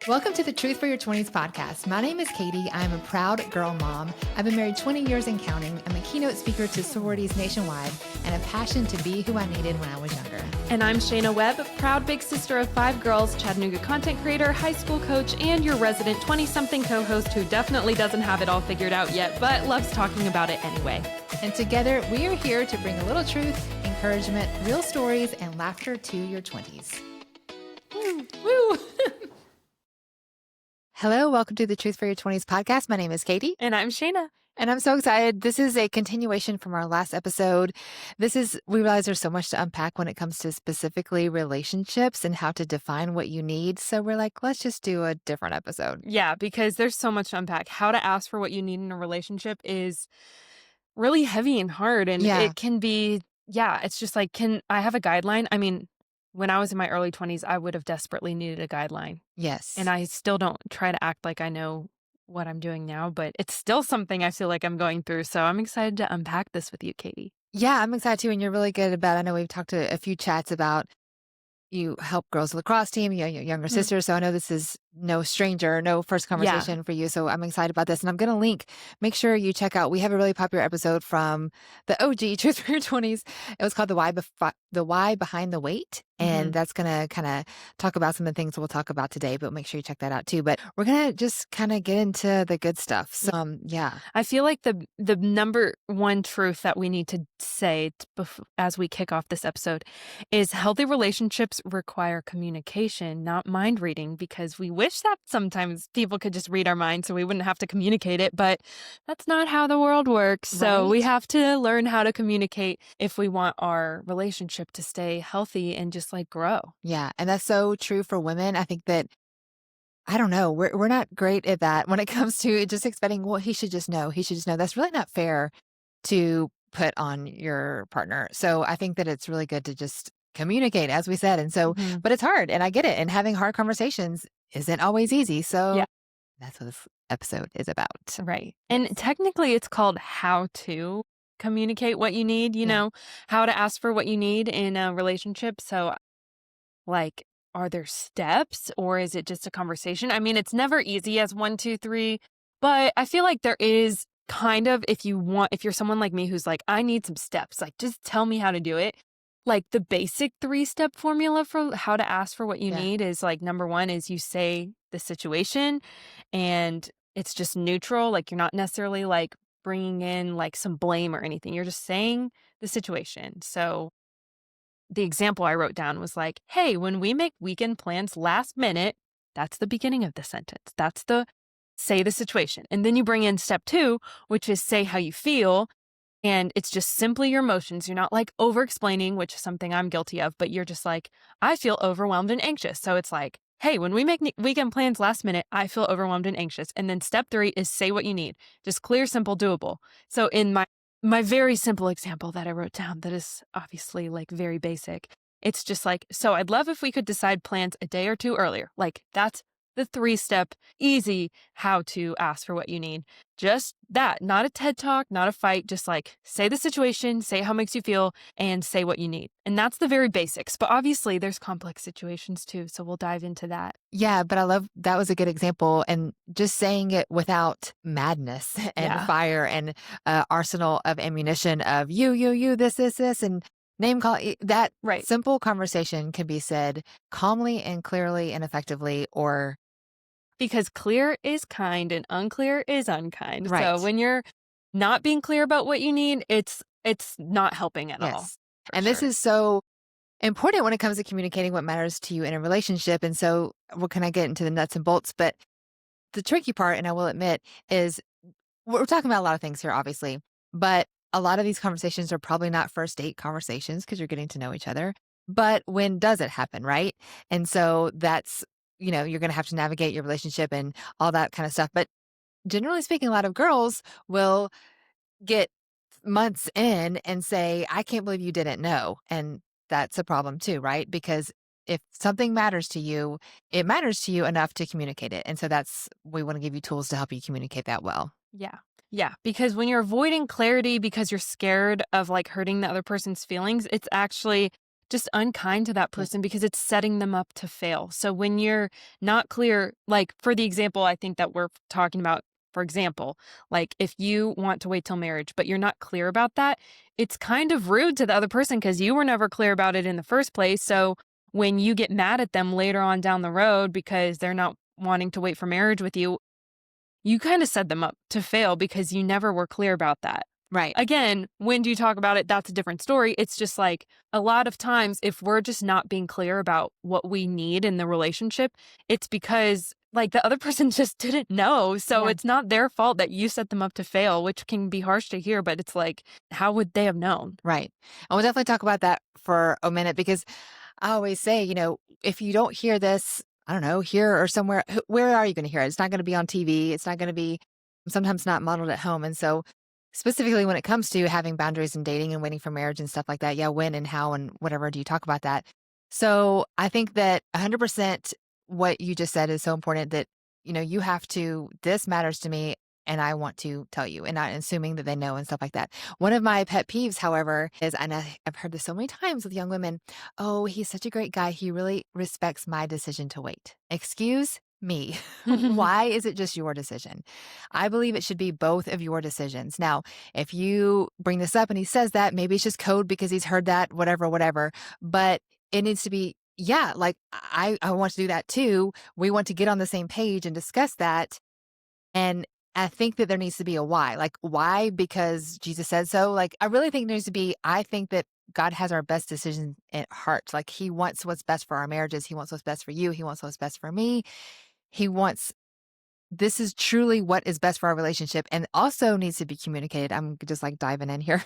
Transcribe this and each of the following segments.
Welcome to the Truth for Your 20s podcast. My name is Katie. I'm a proud girl mom. I've been married 20 years and counting. I'm a keynote speaker to sororities nationwide and a passion to be who I needed when I was younger. And I'm Shayna Webb, proud big sister of 5 girls, Chattanooga content creator, high school coach, and your resident 20-something co-host who definitely doesn't have it all figured out yet, but loves talking about it anyway. And together, we are here to bring a little truth, encouragement, real stories, and laughter to your 20s. Woo! Hello, welcome to the Truth for Your 20s podcast. My name is Katie. And I'm Shayna. And I'm so excited. This is a continuation from our last episode. We realize there's so much to unpack when it comes to specifically relationships and how to define what you need. So we're like, let's just do a different episode. Yeah, because there's so much to unpack. How to ask for what you need in a relationship is really heavy and hard. And it can be, it's just like, can I have a guideline? I mean, when I was in my early 20s, I would have desperately needed a guideline. Yes. And I still don't try to act like I know what I'm doing now, but it's still something I feel like I'm going through. So I'm excited to unpack this with you, Katie. Yeah, I'm excited too. And you're really good about, I know we've talked to a few chats about you help girls lacrosse team, your younger sister. So I know this is no stranger, no first conversation for you. So I'm excited about this. And I'm going to link, make sure you check out, we have a really popular episode from the OG Truth for Your 20s. It was called The Why Behind the Wait. And that's going to kind of talk about some of the things we'll talk about today, but make sure you check that out too. But we're going to just kind of get into the good stuff. So, I feel like the number one truth that we need to say as we kick off this episode is healthy relationships require communication, not mind reading, because we wish that sometimes people could just read our minds so we wouldn't have to communicate it, but that's not how the world works. So we have to learn how to communicate if we want our relationship to stay healthy and just like grow. Yeah. And that's so true for women. I think that, I don't know, we're not great at that when it comes to just expecting, well, he should just know. That's really not fair to put on your partner. So I think that it's really good to just communicate, as we said. And so, but it's hard and I get it. And having hard conversations isn't always easy. So that's what this episode is about. Right. And technically it's called how to communicate what you need, you know, how to ask for what you need in a relationship. So like, are there steps or is it just a conversation? I mean, it's never easy as 1, 2, 3, but I feel like there is kind of, if you're someone like me who's like, I need some steps, like just tell me how to do it. Like the basic 3-step formula for how to ask for what you need is like, number 1 is you say the situation and it's just neutral. Like you're not necessarily like bringing in like some blame or anything. You're just saying the situation. So the example I wrote down was like, hey, when we make weekend plans last minute, that's the beginning of the sentence. That's say the situation. And then you bring in step 2, which is say how you feel. And it's just simply your emotions. You're not like over explaining, which is something I'm guilty of, but you're just like, I feel overwhelmed and anxious. So it's like, hey, when we make weekend plans last minute, I feel overwhelmed and anxious. And then step 3 is say what you need. Just clear, simple, doable. So in my very simple example that I wrote down that is obviously like very basic, it's just like, so I'd love if we could decide plans a day or 2 earlier. Like that's the 3-step easy how to ask for what you need. Just that, not a TED talk, not a fight, just like say the situation, say how it makes you feel, and say what you need. And that's the very basics. But obviously there's complex situations too. So we'll dive into that. Yeah, but I love, that was a good example. And just saying it without madness and fire and arsenal of ammunition of you, this, and name call, that simple conversation can be said calmly and clearly and effectively, or because clear is kind and unclear is unkind. Right. So when you're not being clear about what you need, it's not helping at all. And this is so important when it comes to communicating what matters to you in a relationship. And so we're going to get into the nuts and bolts, but the tricky part, and I will admit, is we're talking about a lot of things here, obviously, but a lot of these conversations are probably not first date conversations because you're getting to know each other. But when does it happen, right? And so that's, you're going to have to navigate your relationship and all that kind of stuff. But generally speaking, a lot of girls will get months in and say, I can't believe you didn't know. And that's a problem too, right? Because if something matters to you, it matters to you enough to communicate it. And so we want to give you tools to help you communicate that well. Yeah. Yeah. Because when you're avoiding clarity because you're scared of like hurting the other person's feelings, it's actually just unkind to that Yeah. person because it's setting them up to fail. So when you're not clear, like for the example I think that we're talking about, for example, like if you want to wait till marriage, but you're not clear about that, it's kind of rude to the other person because you were never clear about it in the first place. So when you get mad at them later on down the road because they're not wanting to wait for marriage with you, you kind of set them up to fail because you never were clear about that. Right. Again, when do you talk about it? That's a different story. It's just like a lot of times, if we're just not being clear about what we need in the relationship, it's because like the other person just didn't know. So Yeah. it's not their fault that you set them up to fail, which can be harsh to hear, but it's like, how would they have known? Right. And we'll definitely talk about that for a minute because I always say, if you don't hear this, I don't know, here or somewhere, where are you going to hear it? It's not going to be on TV. It's not going to be sometimes not modeled at home. And so, specifically when it comes to having boundaries and dating and waiting for marriage and stuff like that, yeah, when and how and whatever do you talk about that? So, I think that 100% what you just said is so important that, you have to, this matters to me and I want to tell you and not assuming that they know and stuff like that. One of my pet peeves, however, is, and I've heard this so many times with young women, oh, he's such a great guy. He really respects my decision to wait. Excuse me. Why is it just your decision? I believe it should be both of your decisions. Now, if you bring this up and he says that, maybe it's just code because he's heard that, whatever, whatever. But it needs to be, yeah, like I want to do that too. We want to get on the same page and discuss that. And I think that there needs to be a why. Like, why? Because Jesus said so. Like, I really think there needs to be, I think that God has our best decisions at heart. Like, He wants what's best for our marriages. He wants what's best for you. He wants what's best for me. He wants, this is truly what is best for our relationship and also needs to be communicated. I'm just like diving in here.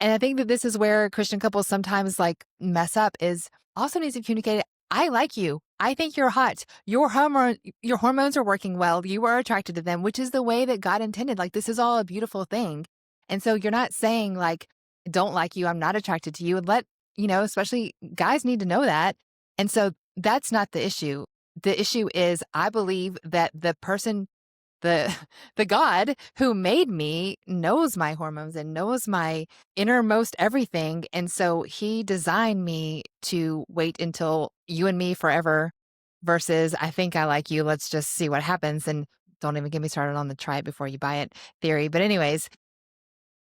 And I think that this is where Christian couples sometimes like mess up is also needs to communicate, I like you. I think you're hot. Your hormones are working well. You are attracted to them, which is the way that God intended. Like this is all a beautiful thing. And so you're not saying like, don't like you. I'm not attracted to you. And especially guys need to know that. And so that's not the issue. The issue is I believe that the person the the God who made me knows my hormones and knows my innermost everything. And so he designed me to wait until you and me forever versus I think I like you. Let's just see what happens. And don't even get me started on the try it before you buy it theory. But anyways,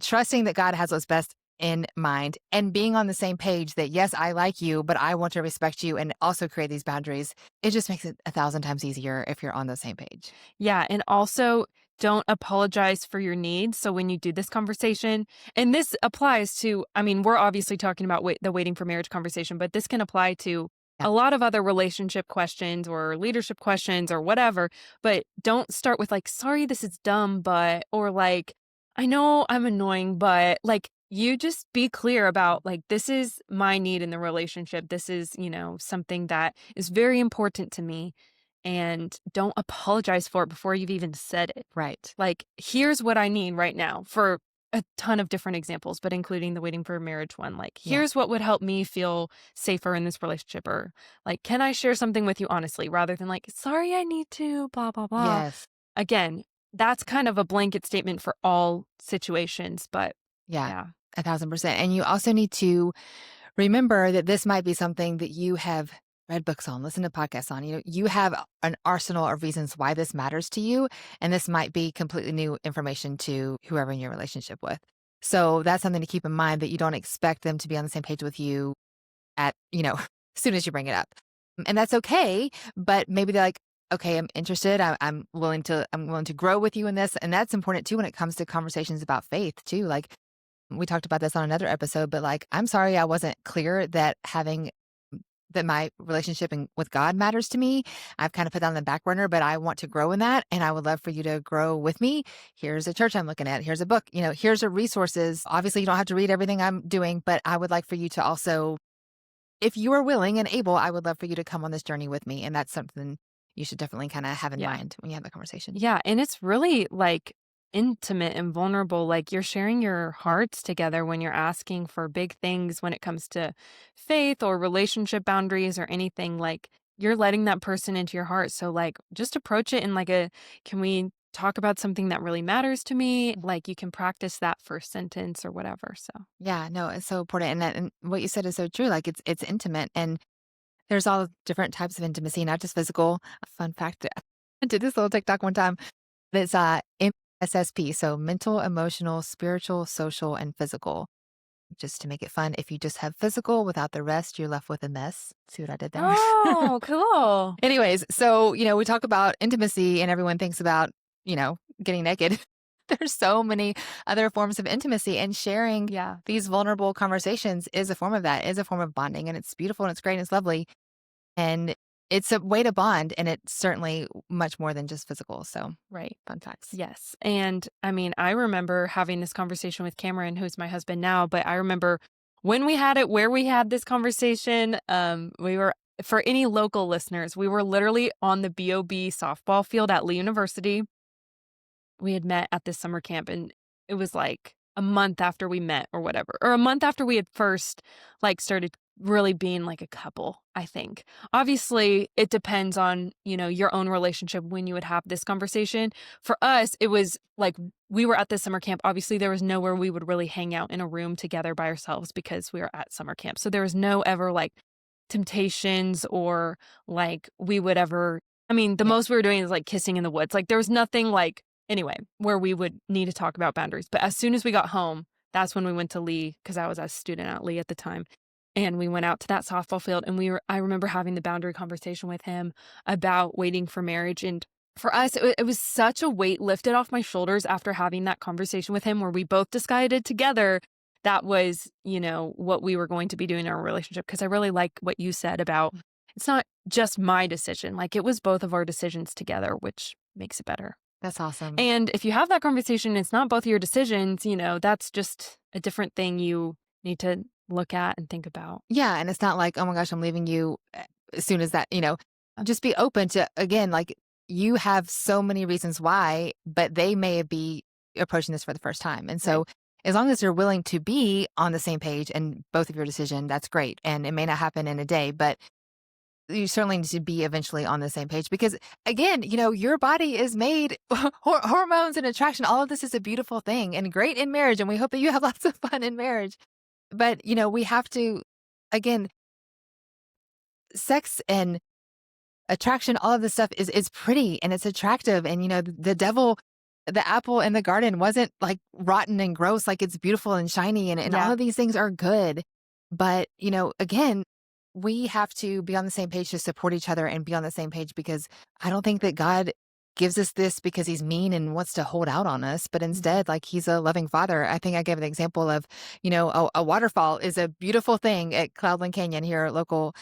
trusting that God has what's best in mind and being on the same page that, yes, I like you, but I want to respect you and also create these boundaries. It just makes it 1,000 times easier if you're on the same page. Yeah, and also don't apologize for your needs. So when you do this conversation, and this applies to, I mean, we're obviously talking about the waiting for marriage conversation, but this can apply to Yeah. a lot of other relationship questions or leadership questions or whatever. But don't start with like, sorry, this is dumb, but, or like, I know I'm annoying, but like, you just be clear about like, this is my need in the relationship. This is, something that is very important to me and don't apologize for it before you've even said it. Right. Like, here's what I need right now for a ton of different examples, but including the waiting for marriage one. Like, Yeah. here's what would help me feel safer in this relationship. Or, like, can I share something with you honestly rather than like, sorry, I need to, blah, blah, blah. Yes. Again, that's kind of a blanket statement for all situations, but Yeah. yeah. 1,000%. And you also need to remember that this might be something that you have read books on, listen to podcasts on. You have an arsenal of reasons why this matters to you. And this might be completely new information to whoever in your relationship with. So that's something to keep in mind that you don't expect them to be on the same page with you at, as soon as you bring it up. And that's okay. But maybe they're like, okay, I'm interested. I'm willing to grow with you in this. And that's important too when it comes to conversations about faith too. Like we talked about this on another episode, but like, I'm sorry I wasn't clear that my relationship with God matters to me. I've kind of put that on the back burner, but I want to grow in that. And I would love for you to grow with me. Here's a church I'm looking at. Here's a book, here's a resources. Obviously you don't have to read everything I'm doing, but I would like for you to also, if you are willing and able, I would love for you to come on this journey with me. And that's something you should definitely kind of have in Yeah. mind when you have that conversation. Yeah, and it's really, like, intimate and vulnerable, like, you're sharing your hearts together when you're asking for big things when it comes to faith or relationship boundaries or anything, like, you're letting that person into your heart, so, like, just approach it in, like, a, "Can we talk about something that really matters to me, like, you can practice that first sentence or whatever, so Yeah, no, it's so important. And what you said is so true. Like it's intimate and there's all different types of intimacy, not just physical. A fun fact, I did this little TikTok one time. It's MSSP, so mental, emotional, spiritual, social, and physical. Just to make it fun, if you just have physical without the rest, you're left with a mess. See what I did there? Oh, cool. Anyways, so, we talk about intimacy and everyone thinks about, getting naked. There's so many other forms of intimacy and sharing Yeah, these vulnerable conversations is a form of that, is a form of bonding. And it's beautiful and it's great and it's lovely. And it's a way to bond. And it's certainly much more than just physical. So right. fun facts. Yes, and, I mean, I remember having this conversation with Cameron, who's my husband now, but I remember when we had it, where we had this conversation, we were for any local listeners, we were literally on the BOB softball field at Lee University. We had met at this summer camp, and it was, like, a month after we met or whatever, or a month after we had first, like, started really being like a couple, I think. Obviously, it depends on, your own relationship when you would have this conversation. For us, it was like we were at the summer camp. Obviously, there was nowhere we would really hang out in a room together by ourselves because we were at summer camp. So there was no ever like temptations or like we would ever, I mean, the Yeah. most we were doing is like kissing in the woods. Like there was nothing like, anyway, where we would need to talk about boundaries. But as soon as we got home, that's when we went to Lee because I was a student at Lee at the time. And we went out to that softball field and I remember having the boundary conversation with him about waiting for marriage. And for us, it was such a weight lifted off my shoulders after having that conversation with him where we both decided together that was, what we were going to be doing in our relationship. Cause I really like what you said about it's not just my decision. Like it was both of our decisions together, which makes it better. That's awesome. And if you have that conversation, it's not both of your decisions, that's just a different thing you need to look at and think about. Yeah, and it's not like, "Oh my gosh, I'm leaving you as soon as that," just be open to again, like, you have so many reasons why, but they may be approaching this for the first time, and Right. so, as long as you're willing to be on the same page and both of your decision, that's great, and it may not happen in a day, but you certainly need to be eventually on the same page because, again, your body is made hormones and attraction, all of this is a beautiful thing and great in marriage, and we hope that you have lots of fun in marriage. But, we have to again, sex and attraction, all of this stuff is pretty and it's attractive. And, the devil, the apple in the garden wasn't like rotten and gross, like it's beautiful and shiny and all Yeah. of these things are good. But, again, we have to be on the same page to support each other and be on the same page because I don't think that God gives us this because he's mean and wants to hold out on us, but Mhm. instead, like he's a loving father. I think I gave an example of, a waterfall is a beautiful thing at Cloudland Canyon here, local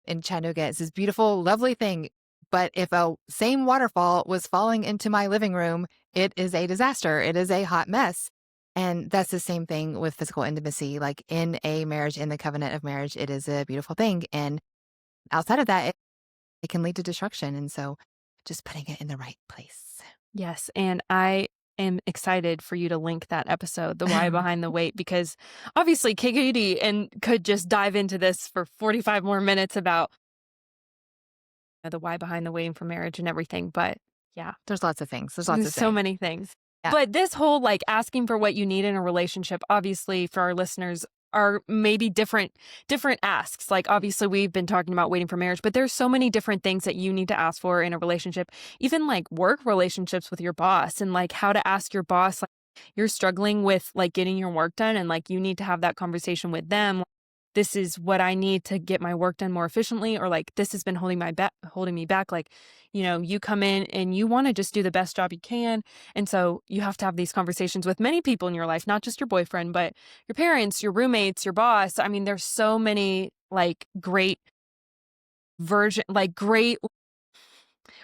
in Chattanooga. It's this beautiful, lovely thing. But if a same waterfall was falling into my living room, it is a disaster. It is a hot mess. And that's the same thing with physical intimacy. Like in a marriage, in the covenant of marriage, it is a beautiful thing. And outside of that, it can lead to destruction. And so just putting it in the right place. Yes, and I am excited for you to link that episode, The Why Behind the Wait, because obviously KKD and could just dive into this for 45 more minutes about the why behind the waiting for marriage and everything. But yeah, There's lots of things. There's lots to there's so say. many things. Yeah. But this whole like asking for what you need in a relationship, obviously for our listeners are maybe different asks. Like obviously we've been talking about waiting for marriage, but there's so many different things that you need to ask for in a relationship, even like work relationships with your boss and like how to ask your boss like you're struggling with like getting your work done and like you need to have that conversation with them. This is what I need to get my work done more efficiently, or like this has been holding me back. Like, you come in and you want to just do the best job you can. And so you have to have these conversations with many people in your life, not just your boyfriend, but your parents, your roommates, your boss. I mean, there's so many like great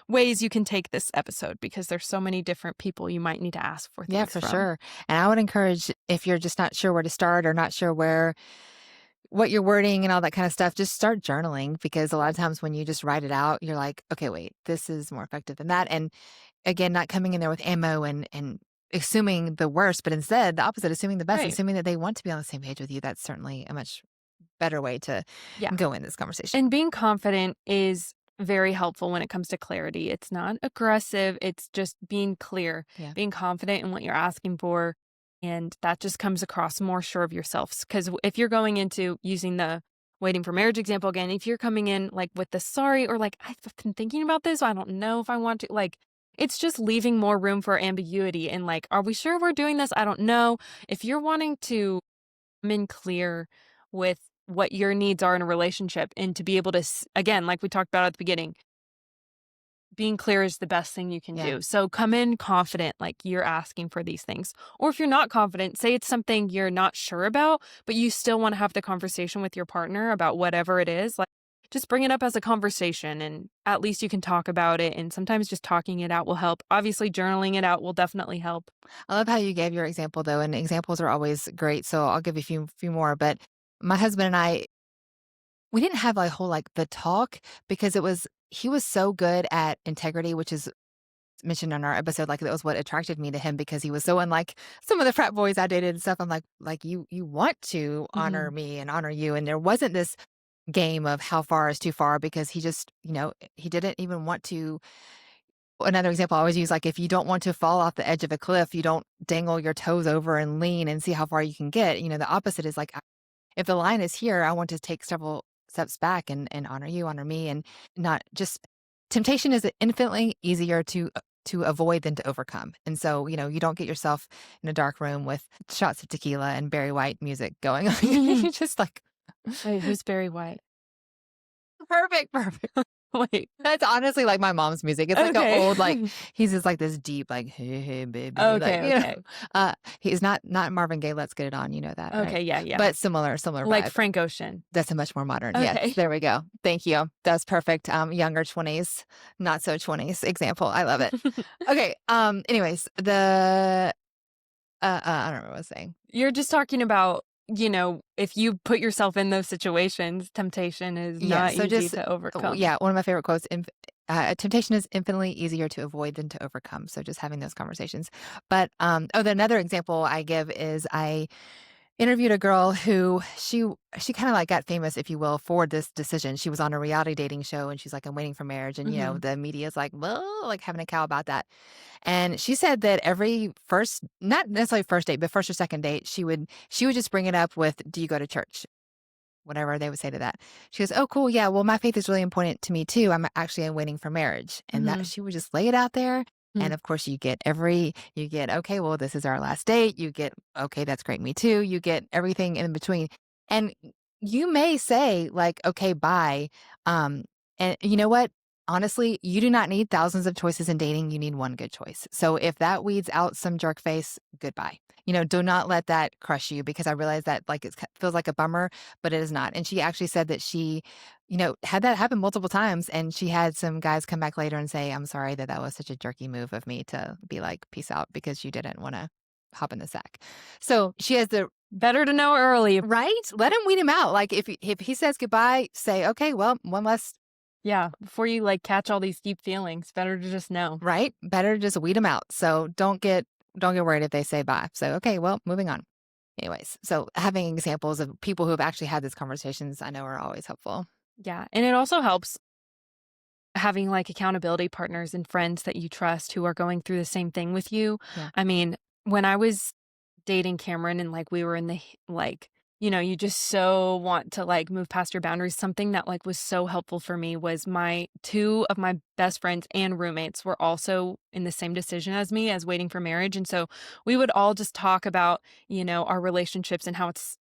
ways you can take this episode because there's so many different people you might need to ask for Yeah, things for from. sure. And I would encourage if you're just not sure where to start or not sure what you're wording and all that kind of stuff, just start journaling because a lot of times when you just write it out, you're like, okay, wait, this is more effective than that. And again, not coming in there with ammo and assuming the worst, but instead the opposite, assuming the best, Right. assuming that they want to be on the same page with you. That's certainly a much better way to Yeah. go in this conversation. And being confident is very helpful when it comes to clarity. It's not aggressive, it's just being clear, Yeah. being confident in what you're asking for, and that just comes across more sure of yourselves. Because if you're going into using the waiting for marriage example again, if you're coming in like with the sorry or like, I've been thinking about this, I don't know if I want to, like, it's just leaving more room for ambiguity and like, are we sure we're doing this? I don't know. If you're wanting to come in clear with what your needs are in a relationship and to be able to, again, like we talked about at the beginning, being clear is the best thing you can Yeah. do. So come in confident, like you're asking for these things. Or if you're not confident, say it's something you're not sure about, but you still want to have the conversation with your partner about whatever it is. Like just bring it up as a conversation and at least you can talk about it. And sometimes just talking it out will help. Obviously, journaling it out will definitely help. I love how you gave your example though, and examples are always great. So I'll give you a few more. But my husband and I, we didn't have like whole like the talk because he was so good at integrity, which is mentioned in our episode. Like that was what attracted me to him because he was so unlike some of the frat boys I dated and stuff. I'm like you want to honor Mhm. me and honor you, and there wasn't this game of how far is too far because he just he didn't even want to. Another example I always use, like, if you don't want to fall off the edge of a cliff, you don't dangle your toes over and lean and see how far you can get. The opposite is like, if the line is here, I want to take several steps back and honor you, honor me, and not just temptation is infinitely easier to avoid than to overcome. And so, you don't get yourself in a dark room with shots of tequila and Barry White music going on. You just like Wait, who's Barry White? perfect, perfect. Wait. That's honestly like my mom's music. It's like an Okay. old, like he's just like this deep, like, "Hey, hey, baby," like, Okay, okay. he's not Marvin Gaye, "Let's Get It On," you know that, right? Okay, yeah, yeah. But similar Like vibe. Frank Ocean. That's a much more modern. Yes, Okay. there we go. Thank you. That's perfect. Younger 20s, not so 20s example. I love it. Okay, anyways, I don't remember what I was saying. You're just talking about, if you put yourself in those situations, temptation is Yeah, not so easy just to overcome. yeah, one of my favorite quotes, "Temptation is infinitely easier to avoid than to overcome." So just having those conversations. But, another example I give is I interviewed a girl who she kinda, like, got famous, if you will, for this decision. She was on a reality dating show, and she's like, "I'm waiting for marriage," and, Mhm. the media's like, "Well," like, having a cow about that. And she said that every first not necessarily first date, but first or second date, she would just bring it up with, "Do you go to church?" Whatever they would say to that. She goes, "Oh, cool. Yeah. Well, my faith is really important to me too. I'm waiting for marriage." And that Mhm. she would just lay it out there. Mm. And of course, you get, okay, well, this is our last date. You get, okay, that's great. Me too. You get everything in between. And you may say, like, okay, bye. Um, and you know what? Honestly, you do not need thousands of choices in dating. You need one good choice. So if that weeds out some jerk face, goodbye. Do not let that crush you because I realize that like it feels like a bummer, but it is not. And she actually said that she, had that happen multiple times. And she had some guys come back later and say, "I'm sorry that was such a jerky move of me to be like, peace out because you didn't want to hop in the sack." So she has the Better to know early. right. Let him weed him out. Like if he says goodbye, say, okay, well, one less, Yeah, before you, like, catch all these deep feelings, better to just know. right? Better to just weed him out. So don't get worried if they say bye. So, okay, well, moving on. Anyways, so having examples of people who have actually had these conversations, I know are always helpful. Yeah, and it also helps having, like, accountability partners and friends that you trust who are going through the same thing with you. Yeah. I mean, when I was dating Cameron and, like, we were in the like, you just so want to, like, move past your boundaries. Something that, like, was so helpful for me was my 2 of my best friends and roommates were also in the same decision as me as waiting for marriage, and so we would all just talk about, our relationships and how it's,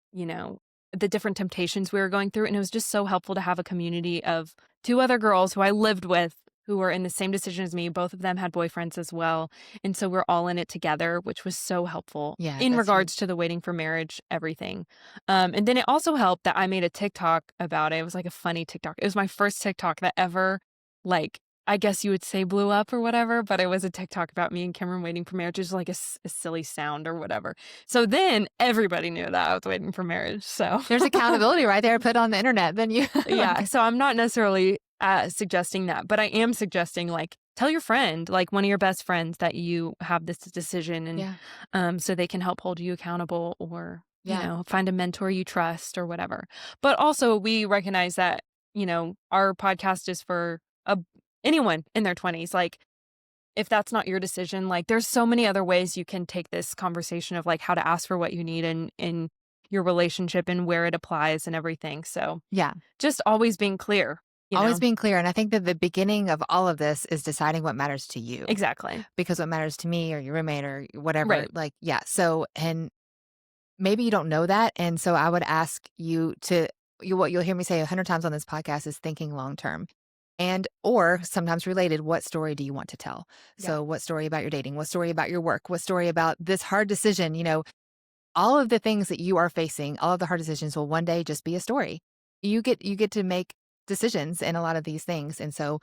the different temptations we were going through, and it was just so helpful to have a community of 2 other girls who I lived with who were in the same decision as me. Both of them had boyfriends as well. And so we're all in it together, which was so helpful Yeah, in that's regards huge. to the waiting for marriage, everything. And then it also helped that I made a TikTok about it. It was like a funny TikTok. It was my first TikTok that ever, like, I guess you would say blew up or whatever, but it was a TikTok about me and Cameron waiting for marriage. It was like a silly sound or whatever. So then everybody knew that I was waiting for marriage. So There's accountability right there put on the internet. Then you yeah, like, so I'm not necessarily, suggesting that, but I am suggesting, like, tell your friend, like, one of your best friends that you have this decision and, yeah, so they can help hold you accountable or, yeah, find a mentor you trust or whatever. But also we recognize that, our podcast is for a anyone in their 20s, like, if that's not your decision, like, there's so many other ways you can take this conversation of, like, how to ask for what you need in your relationship and where it applies and everything, so, Yeah. just always being clear, you Always know? being clear. And I think that the beginning of all of this is deciding what matters to you, Exactly. because what matters to me or your roommate or whatever, Right. like, yeah. So, and maybe you don't know that. And so I would ask you to, what you'll hear me say 100 times on this podcast is thinking long term. And, or sometimes related, what story do you want to tell? Yeah. So, what story about your dating? What story about your work? What story about this hard decision? All of the things that you are facing, all of the hard decisions will one day just be a story. You get to make decisions in a lot of these things. And so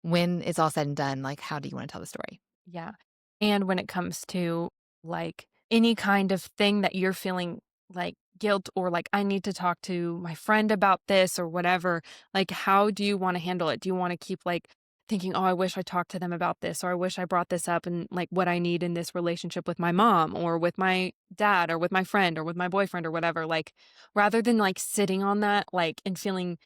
when it's all said and done, like, how do you want to tell the story? Yeah. And when it comes to like any kind of thing that you're feeling like guilt or like, I need to talk to my friend about this or whatever, like, how do you want to handle it? Do you want to keep like thinking, oh, I wish I talked to them about this or I wish I brought this up and like what I need in this relationship with my mom or with my dad or with my friend or with my boyfriend or whatever? Like, rather than like sitting on that, like, and feeling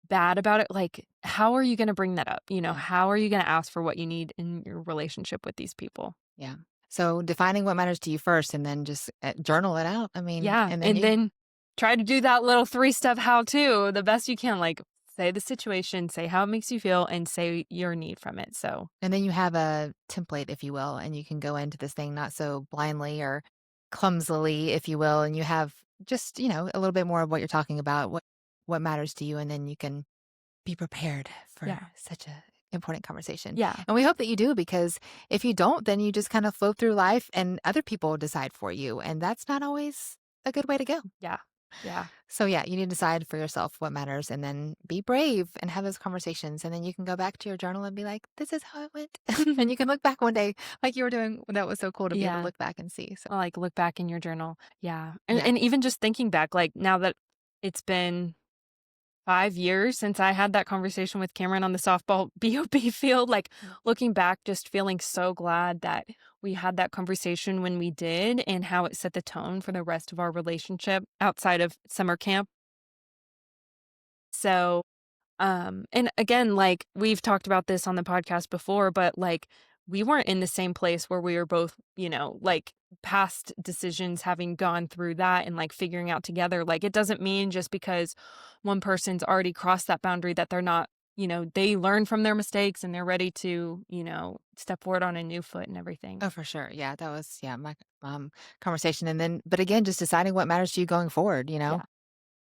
bad about it, like, how are you gonna bring that up? Yeah. How are you gonna ask for what you need in your relationship with these people? Yeah. So defining what matters to you first and then just journal it out. I mean, Yeah, and then and you, then try to do that little three-step how-to the best you can, like, say the situation, say how it makes you feel, and say your need from it, so and then you have a template, if you will, and you can go into this thing not so blindly or clumsily, if you will, and you have just, a little bit more of what you're talking about, what matters to you, and then you can be prepared for yeah, such a important conversation. yeah, And we hope that you do, because if you don't, then you just kind of float through life and other people decide for you. And that's not always a good way to go. yeah, yeah, So, yeah, you need to decide for yourself what matters and then be brave and have those conversations. And then you can go back to your journal and be like, this is how it went. And you can look back one day like you were doing. That was so cool to be able to yeah, look back and see. So, like, look back in your journal, yeah, and yeah. and even just thinking back, like, now that it's been 5 years since I had that conversation with Cameron on the softball BOP field, like, Mm. looking back, just feeling so glad that we had that conversation when we did and how it set the tone for the rest of our relationship outside of summer camp. So, and again, like, we've talked about this on the podcast before, but, like, we weren't in the same place where we were both, like, past decisions having gone through that and, like, figuring out together. Like, it doesn't mean just because one person's already crossed that boundary that they're not, they learn from their mistakes and they're ready to, step forward on a new foot and everything. Oh, for sure. Yeah, that was, yeah, my conversation. And then, but again, just deciding what matters to you going forward. Yeah.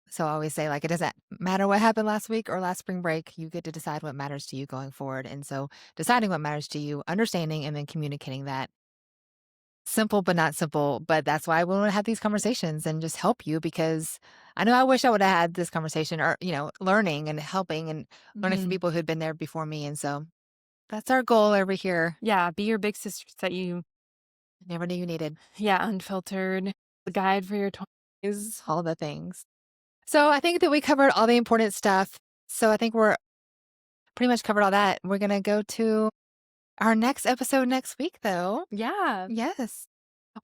So I always say, like, it doesn't matter what happened last week or last spring break. You get to decide what matters to you going forward. And so deciding what matters to you, understanding and then communicating that. Simple, but not simple. But that's why we want to have these conversations and just help you, because I know I wish I would have had this conversation, or, learning and helping and learning from Mhm. people who'd been there before me. And so that's our goal over here. Yeah, be your big sister that you Never knew you needed yeah, unfiltered, the guide for your 20s. all the things. So I think that we covered all the important stuff. So I think we're pretty much covered all that. We're going to go to our next episode next week, though. Yeah. Yes.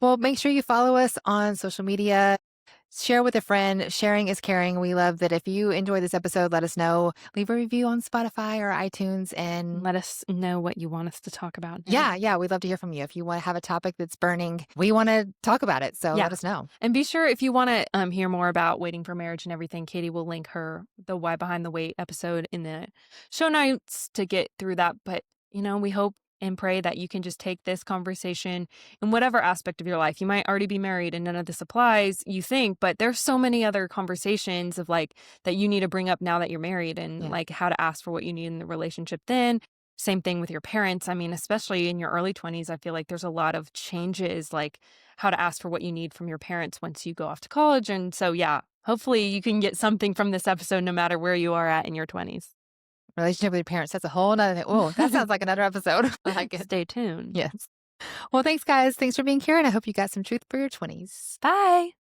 Well, make sure you follow us on social media. Share with a friend. Sharing is caring. We love that. If you enjoy this episode, let us know. Leave a review on Spotify or iTunes. And Let us know what you want us to talk about yeah, next. yeah, we'd love to hear from you. If you want to have a topic that's burning, we want to talk about it. So Yeah. let us know. And be sure if you want to hear more about waiting for marriage and everything, Katie will link the Why Behind the Wait episode in the show notes to get through that. But, we hope and pray that you can just take this conversation in whatever aspect of your life. You might already be married and none of this applies, you think, but there's so many other conversations of like that you need to bring up now that you're married and Yeah. like how to ask for what you need in the relationship then. Same thing with your parents. I mean, especially in your early 20s, I feel like there's a lot of changes, like how to ask for what you need from your parents once you go off to college. And so, yeah, hopefully you can get something from this episode no matter where you are at in your 20s. Relationship with your parents. That's a whole nother thing. Oh, that sounds like another episode. I like it. Stay tuned. Yes. Well, thanks, guys. Thanks for being here. And I hope you got some truth for your 20s. Bye.